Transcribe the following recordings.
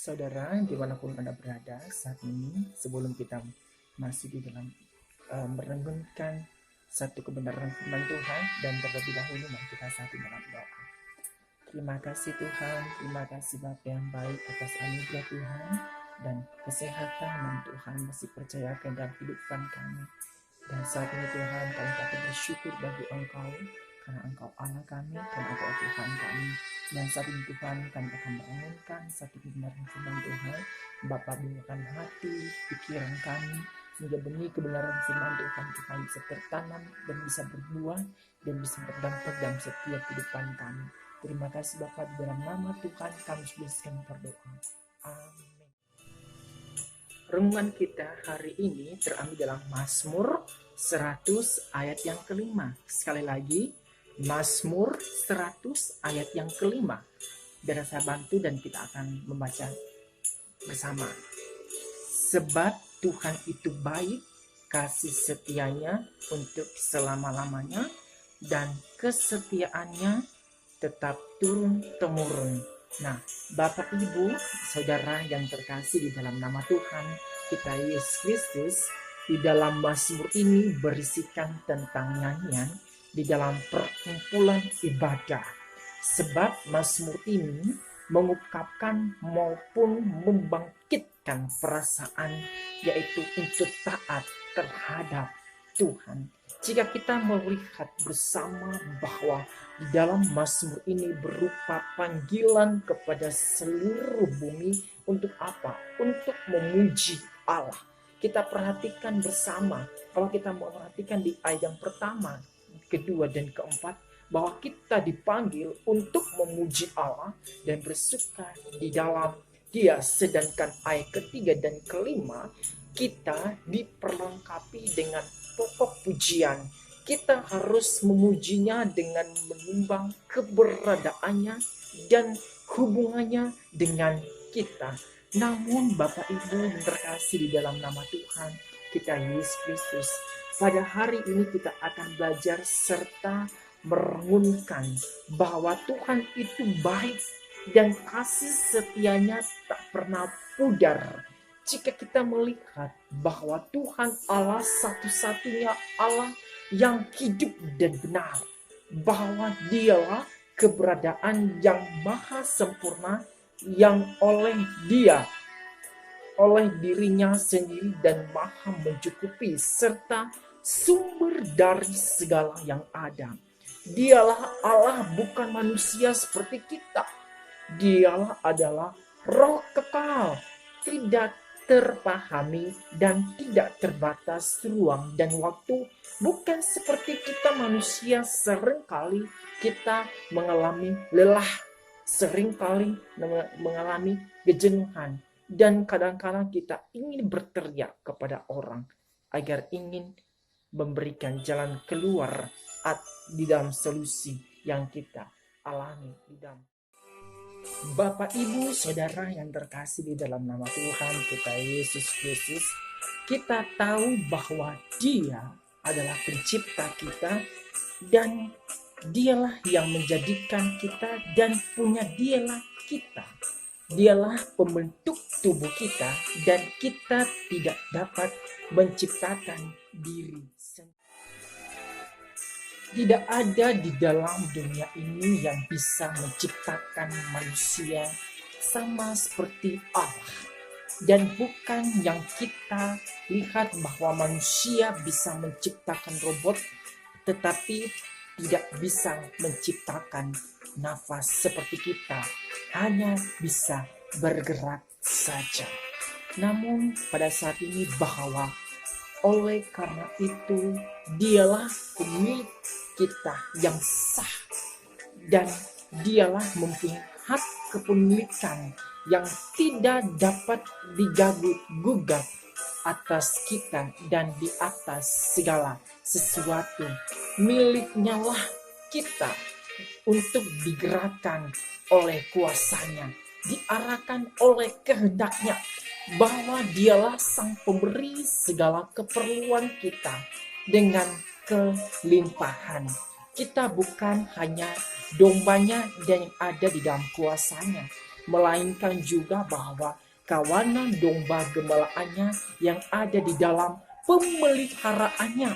Saudara, dimanapun Anda berada saat ini, sebelum kita masuk di dalam merenungkan satu kebenaran firman Tuhan, dan terlebih dahulu mari kita satu dalam doa. Terima kasih Tuhan, terima kasih Bapa yang baik atas anugerah Tuhan dan kesehatan yang Tuhan masih percayakan dalam kehidupan kami. Dan saat ini Tuhan, kami dapat bersyukur bagi Engkau, karena Engkau Allah kami dan Engkau Tuhan kami. Dan saat ini Tuhan, kami akan merenungkan satu kebenaran firman Tuhan. Bapa, bukakan hati, pikiran kami, sehingga benih kebenaran firman Tuhan bisa tertanam dan bisa berbuah dan bisa berdampak dalam setiap kehidupan kami. Terima kasih Bapa, di dalam nama Tuhan kami sudah berdoa. Amin. Renungan kita hari ini terambil dalam Mazmur 100 ayat yang kelima. Sekali lagi, Mazmur 100 ayat yang kelima. Biar saya bantu dan kita akan membaca bersama. Sebab Tuhan itu baik, kasih setianya untuk selama-lamanya, dan kesetiaannya tetap turun-temurun. Nah, Bapak Ibu, Saudara yang terkasih di dalam nama Tuhan kita Yesus Kristus, di dalam Mazmur ini berisikan tentang nyanyian di dalam perkumpulan ibadah. Sebab Mazmur ini mengungkapkan maupun membangkitkan perasaan, yaitu untuk taat terhadap Tuhan. Jika kita melihat bersama bahwa di dalam Mazmur ini berupa panggilan kepada seluruh bumi untuk apa? Untuk memuji Allah. Kita perhatikan bersama, kalau kita memperhatikan di ayat yang pertama, kedua, dan keempat, bahwa kita dipanggil untuk memuji Allah dan bersuka di dalam Dia. Sedangkan ayat ketiga dan kelima, kita diperlengkapi dengan pokok pujian. Kita harus memujinya dengan menyumbang keberadaannya dan hubungannya dengan kita. Namun Bapak Ibu yang terkasih di dalam nama Tuhan kita Yesus Kristus, pada hari ini kita akan belajar serta merenungkan bahwa Tuhan itu baik dan kasih setianya tak pernah pudar. Jika kita melihat bahwa Tuhan Allah satu-satunya Allah yang hidup dan benar, bahwa Dialah keberadaan yang maha sempurna, yang oleh Dia, oleh dirinya sendiri dan maha mencukupi, serta sumber dari segala yang ada. Dialah Allah, bukan manusia seperti kita. Dialah adalah roh kekal, tidak terpahami dan tidak terbatas ruang dan waktu. Bukan seperti kita manusia, seringkali kita mengalami lelah, seringkali mengalami kejenuhan, dan kadang-kadang kita ingin berteriak kepada orang agar ingin memberikan jalan keluar di dalam solusi yang kita alami di dalam. Bapak, Ibu, Saudara yang terkasih di dalam nama Tuhan kita Yesus Kristus, kita tahu bahwa Dia adalah pencipta kita dan Dialah yang menjadikan kita dan punya Dialah kita. Dialah pembentuk tubuh kita dan kita tidak dapat menciptakan diri sendiri. Tidak ada di dalam dunia ini yang bisa menciptakan manusia sama seperti Allah. Dan bukan yang kita lihat bahwa manusia bisa menciptakan robot, tetapi tidak bisa menciptakan nafas seperti kita. Hanya bisa bergerak saja. Namun pada saat ini bahwa oleh karena itu Dialah pemilik kita yang sah, dan Dialah mempunyai hak kepemilikan yang tidak dapat diganggu-gugat atas kita dan di atas segala sesuatu. Miliknya lah kita untuk digerakkan oleh kuasanya, diarahkan oleh kehendaknya, bahwa Dialah sang pemberi segala keperluan kita dengan kelimpahan. Kita bukan hanya dombanya dan yang ada di dalam kuasanya, melainkan juga bahwa kawanan domba gembalaannya yang ada di dalam pemeliharaannya.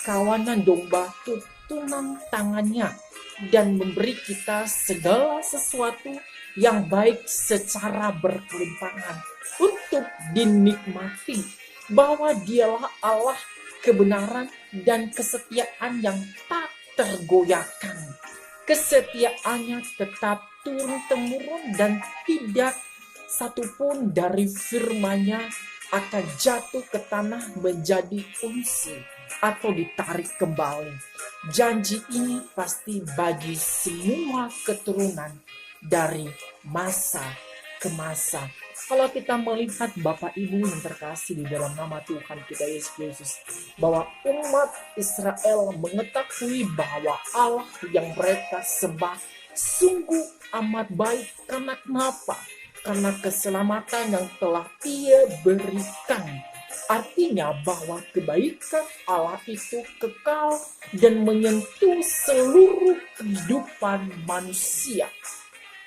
Kawanan domba tuntunan tangannya dan memberi kita segala sesuatu yang baik secara berkelimpangan untuk dinikmati, bahwa dialah Allah kebenaran dan kesetiaan yang tak tergoyahkan. Kesetiaannya tetap turun-temurun dan tidak satupun dari firman-Nya akan jatuh ke tanah menjadi unsi atau ditarik kembali. Janji ini pasti bagi semua keturunan dari masa ke masa. Kalau kita melihat Bapak Ibu yang terkasih di dalam nama Tuhan kita Yesus Kristus, bahwa umat Israel mengetahui bahwa Allah yang mereka sembah sungguh amat baik. Karena kenapa? Karena keselamatan yang telah Ia berikan. Artinya bahwa kebaikan Allah itu kekal dan menyentuh seluruh kehidupan manusia.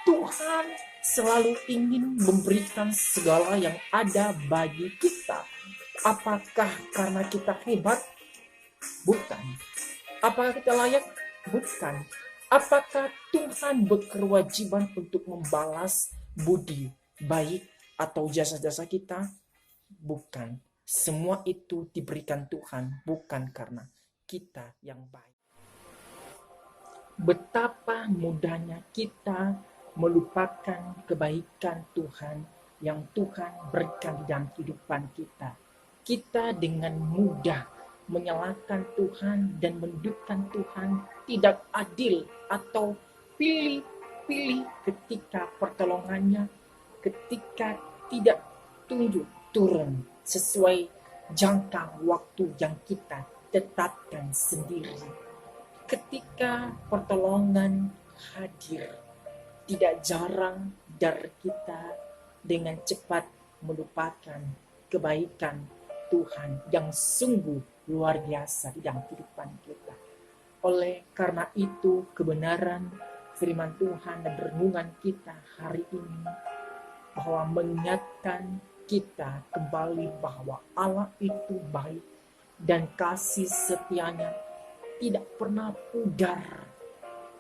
Tuhan selalu ingin memberikan segala yang ada bagi kita. Apakah karena kita hebat? Bukan. Apakah kita layak? Bukan. Apakah Tuhan berkewajiban untuk membalas budi baik atau jasa-jasa kita? Bukan. Semua itu diberikan Tuhan, bukan karena kita yang baik. Betapa mudahnya kita melupakan kebaikan Tuhan yang Tuhan berikan di dalam kehidupan kita. Kita dengan mudah menyalahkan Tuhan dan mendukkan Tuhan tidak adil atau pilih-pilih ketika pertolongannya, ketika tidak tunjuk turun sesuai jangka waktu yang kita tetapkan sendiri. Ketika pertolongan hadir, tidak jarang dari kita dengan cepat melupakan kebaikan Tuhan yang sungguh luar biasa di dalam kehidupan kita. Oleh karena itu, kebenaran firman Tuhan dan renungan kita hari ini bahwa mengingatkan kita kembali bahwa Allah itu baik dan kasih setianya tidak pernah pudar.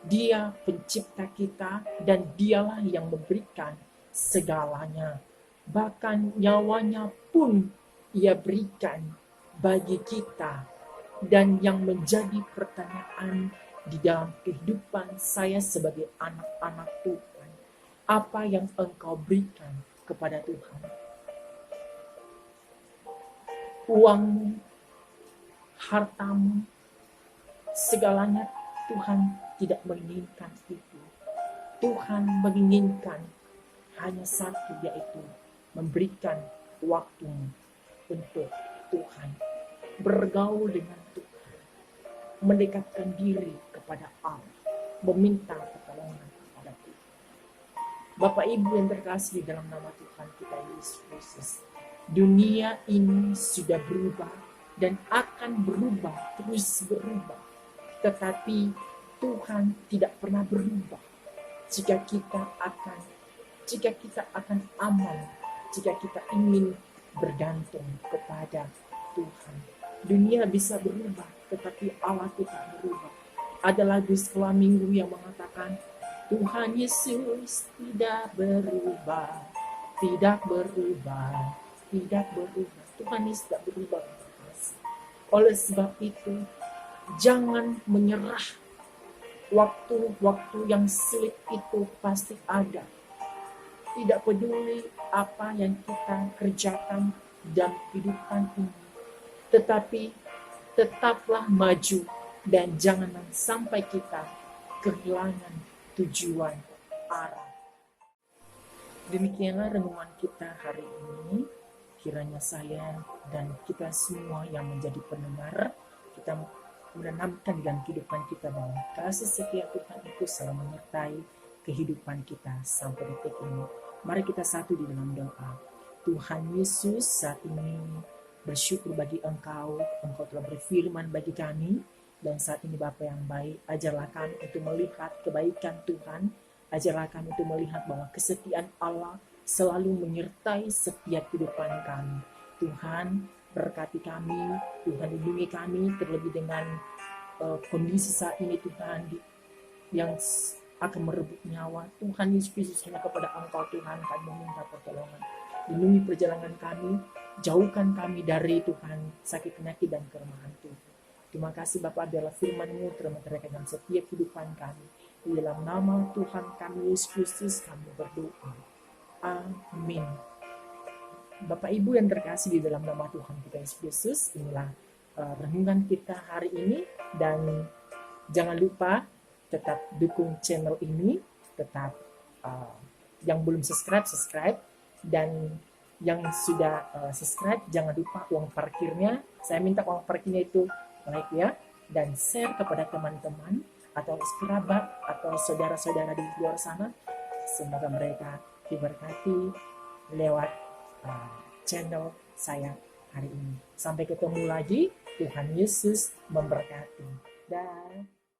Dia pencipta kita dan dialah yang memberikan segalanya. Bahkan nyawanya pun Ia berikan bagi kita. Dan yang menjadi pertanyaan di dalam kehidupan saya sebagai anak-anak Tuhan, apa yang engkau berikan kepada Tuhan? Uangmu, hartamu, segalanya Tuhan tidak menginginkan itu. Tuhan menginginkan hanya satu, yaitu memberikan waktumu untuk Tuhan, bergaul dengan Tuhan, mendekatkan diri kepada Allah, meminta pertolongan kepada Tuhan. Bapak Ibu yang terkasih di dalam nama Tuhan kita Yesus Kristus, dunia ini sudah berubah dan akan berubah, terus berubah. Tetapi Tuhan tidak pernah berubah. Jika kita akan aman, jika kita ingin bergantung kepada Tuhan. Dunia bisa berubah, tetapi Allah tidak berubah. Ada lagu sekolah minggu yang mengatakan, Tuhan Yesus tidak berubah, tidak berubah, tidak berubah. Tuhan Yesus tidak berubah. Oleh sebab itu, jangan menyerah. Waktu-waktu yang sulit itu pasti ada. Tidak peduli apa yang kita kerjakan dalam kehidupan ini. Tetapi tetaplah maju dan jangan sampai kita kehilangan tujuan arah. Demikianlah renungan kita hari ini. Kiranya saya dan kita semua yang menjadi pendengar, kita menanamkan dalam kehidupan kita bahwa kasih setia Tuhan itu selalu menyertai kehidupan kita sampai detik ini. Mari kita satu di dalam doa. Tuhan Yesus, saat ini bersyukur bagi Engkau telah berfirman bagi kami, dan saat ini Bapa yang baik, ajarlah kami untuk melihat kebaikan Tuhan, Ajarlah kami untuk melihat bahwa kesetiaan Allah selalu menyertai setiap kehidupan kami. Tuhan, berkati kami, Tuhan lindungi kami, terlebih dengan kondisi saat ini Tuhan yang akan merebut nyawa. Tuhan Yesus Kristus, hanya kepada Engkau Tuhan kami meminta pertolongan. Lindungi perjalanan kami, jauhkan kami dari Tuhan sakit penyakit dan kelemahan Tuhan. Terima kasih Bapa, biarlah firman-Mu termeteraikan dalam setiap kehidupan kami. Di dalam nama Tuhan kami Yesus Kristus kami berdoa. Amin. Bapak Ibu yang terkasih di dalam nama Tuhan kita Yesus Kristus, inilah renungan kita hari ini, dan jangan lupa tetap dukung channel ini, tetap yang belum subscribe, dan yang sudah subscribe jangan lupa uang parkirnya, saya minta uang parkirnya itu like ya, dan share kepada teman-teman atau kerabat atau saudara-saudara di luar sana, semoga mereka diberkati lewat channel saya hari ini. Sampai ketemu lagi, Tuhan Yesus memberkati. Dah.